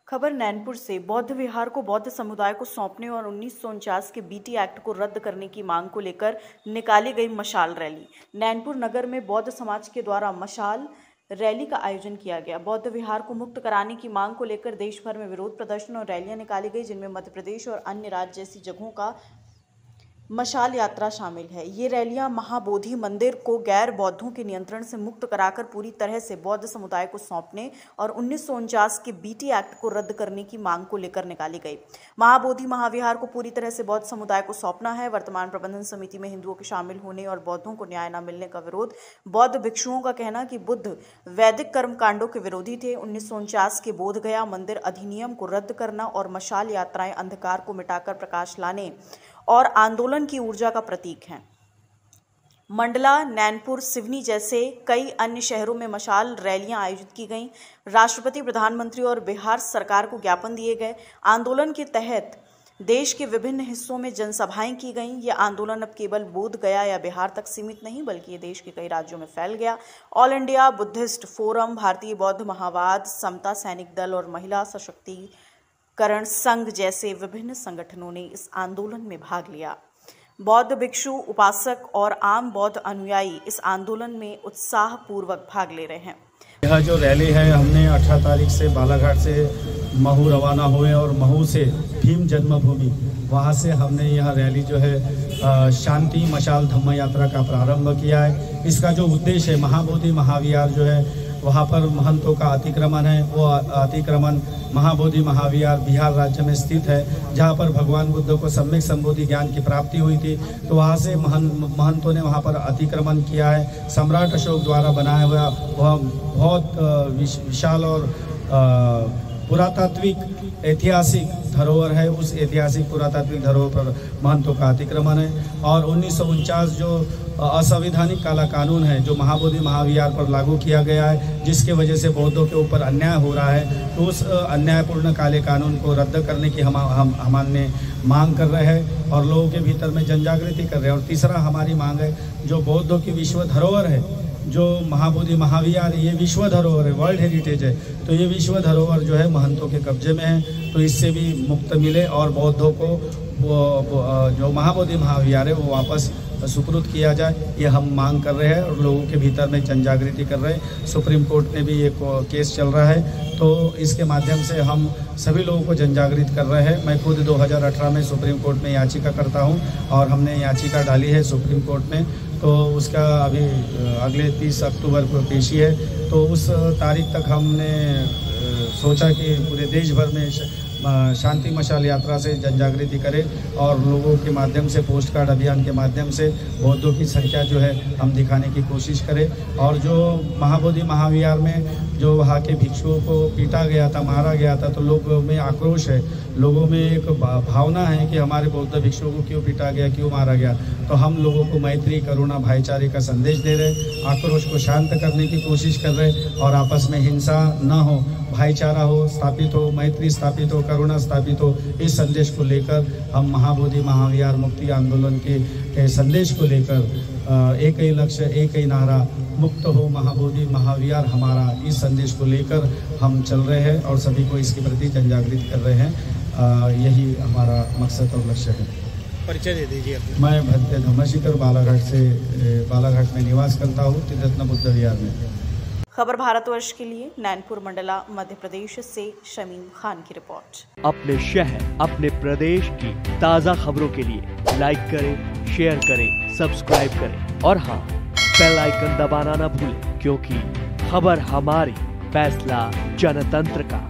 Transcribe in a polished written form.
खबर नैनपुर से। बौद्ध विहार को बौद्ध समुदाय को सौंपने और 1949 के बीटी एक्ट को रद्द करने की मांग को लेकर निकाली गई मशाल रैली। नैनपुर नगर में बौद्ध समाज के द्वारा मशाल रैली का आयोजन किया गया। बौद्ध विहार को मुक्त कराने की मांग को लेकर देश भर में विरोध प्रदर्शन और रैलियां निकाली गई, जिनमें मध्य प्रदेश और अन्य राज्य जैसी जगहों का मशाल यात्रा शामिल है। ये रैलियां महाबोधि मंदिर को गैर बौद्धों के नियंत्रण से मुक्त कराकर पूरी तरह से बौद्ध समुदाय को सौंपने और 1949 के बीटी एक्ट को रद्द करने की मांग को लेकर निकाली गई। महाबोधि महाविहार को पूरी तरह से बौद्ध समुदाय को सौंपना है। वर्तमान प्रबंधन समिति में हिंदुओं के शामिल होने और बौद्धों को न्याय न मिलने का विरोध। बौद्ध भिक्षुओं का कहना कि बुद्ध वैदिक कर्मकांडों के विरोधी थे। 1949 के बोध गया मंदिर अधिनियम को रद्द करना और मशाल यात्राएं अंधकार को मिटाकर प्रकाश लाने और आंदोलन की ऊर्जा का प्रतीक हैं। मंडला, नैनपुर, सिवनी जैसे कई अन्य शहरों में मशाल रैलियां आयोजित की गईं। राष्ट्रपति, प्रधानमंत्री और बिहार सरकार को ज्ञापन दिए गए। आंदोलन के तहत देश के विभिन्न हिस्सों में जनसभाएं की गईं। यह आंदोलन अब केवल बोध गया या बिहार तक सीमित नहीं, बल्कि ये देश के कई राज्यों में फैल गया। ऑल इंडिया बुद्धिस्ट फोरम, भारतीय बौद्ध महावाद, समता सैनिक दल और महिला सशक्तिकरण संघ जैसे विभिन्न संगठनों ने इस आंदोलन में भाग लिया। बौद्ध भिक्षु, उपासक और आम बौद्ध अनुयायी इस आंदोलन में उत्साहपूर्वक भाग ले रहे हैं। यह जो रैली है, हमने 18 तारीख से बालाघाट से महू रवाना हुए और महू से भीम जन्मभूमि, वहाँ से हमने यह रैली जो है शांति मशाल धम्म यात्रा का प्रारंभ किया है। इसका जो उद्देश्य है, महाबोधि महाविहार जो है वहाँ पर महंतों का अतिक्रमण है। वो अतिक्रमण महाबोधि महाविहार बिहार राज्य में स्थित है, जहाँ पर भगवान बुद्ध को सम्यक संबोधि ज्ञान की प्राप्ति हुई थी। तो वहाँ से महंतों ने वहाँ पर अतिक्रमण किया है। सम्राट अशोक द्वारा बनाया हुआ वह बहुत विशाल और पुरातात्विक ऐतिहासिक धरोहर है। उस ऐतिहासिक पुरातात्विक धरोहर पर महंतों का अतिक्रमण है। और 1949 जो असंवैधानिक काला कानून है, जो महाबोधि महाविहार पर लागू किया गया है, जिसके वजह से बौद्धों के ऊपर अन्याय हो रहा है, तो उस अन्यायपूर्ण काले कानून को रद्द करने की हमने मांग कर रहे हैं और लोगों के भीतर में जन जागृति कर रहे हैं। और तीसरा हमारी मांग है, जो बौद्धों की विश्व धरोहर है, जो महाबोधि महाविहार, ये विश्व धरोहर है, वर्ल्ड हेरिटेज है, तो ये विश्व धरोहर जो है महंतों के कब्जे में है। तो इससे भी मुक्त मिले और बौद्धों को जो महाबोधि महाविहार है वो वापस सुपुर्द किया जाए, ये हम मांग कर रहे हैं और लोगों के भीतर में जन जागृति कर रहे हैं। सुप्रीम कोर्ट में भी एक केस चल रहा है, तो इसके माध्यम से हम सभी लोगों को जन जागृत कर रहे हैं। मैं खुद 2018 में सुप्रीम कोर्ट में याचिका करता हूं और हमने याचिका डाली है सुप्रीम कोर्ट में, तो उसका अभी अगले 30 अक्टूबर को पेशी है। तो उस तारीख तक हमने सोचा कि पूरे देश भर में शांति मशाल यात्रा से जन जागृति करें और लोगों के माध्यम से, पोस्ट कार्ड अभियान के माध्यम से बौद्धों की संख्या जो है हम दिखाने की कोशिश करें। और जो महाबोधि महाविहार में जो वहाँ के भिक्षुओं को पीटा गया था, मारा गया था, तो लोगों में आक्रोश है, लोगों में एक भावना है कि हमारे बौद्ध भिक्षुओं को क्यों पीटा गया, क्यों मारा गया। तो हम लोगों को मैत्री, करुणा, भाईचारे का संदेश दे रहे, आक्रोश को शांत करने की कोशिश कर रहे और आपस में हिंसा न हो, भाईचारा हो स्थापित हो, मैत्री स्थापित हो, करुणा स्थापित हो, इस संदेश को लेकर हम महाबोधि महाविहार मुक्ति आंदोलन के संदेश को लेकर एक ही लक्ष्य, एक ही नारा, मुक्त हो महाबोधि महाविहार हमारा, इस संदेश को लेकर हम चल रहे हैं और सभी को इसके प्रति जन जागृत कर रहे हैं। यही हमारा मकसद और लक्ष्य है। परिचय दे दीजिए। मैं भद्य धम्मशिखर बालाघाट में निवास करता हूँ, त्रिरत्न बुद्ध विहार में। खबर भारतवर्ष के लिए नैनपुर, मंडला, मध्य प्रदेश से शमीम खान की रिपोर्ट। अपने शहर, अपने प्रदेश की ताज़ा खबरों के लिए लाइक करें, शेयर करें, सब्सक्राइब करें और हाँ, बेल आइकन दबाना ना भूलें, क्योंकि खबर हमारी, फैसला जनतंत्र का।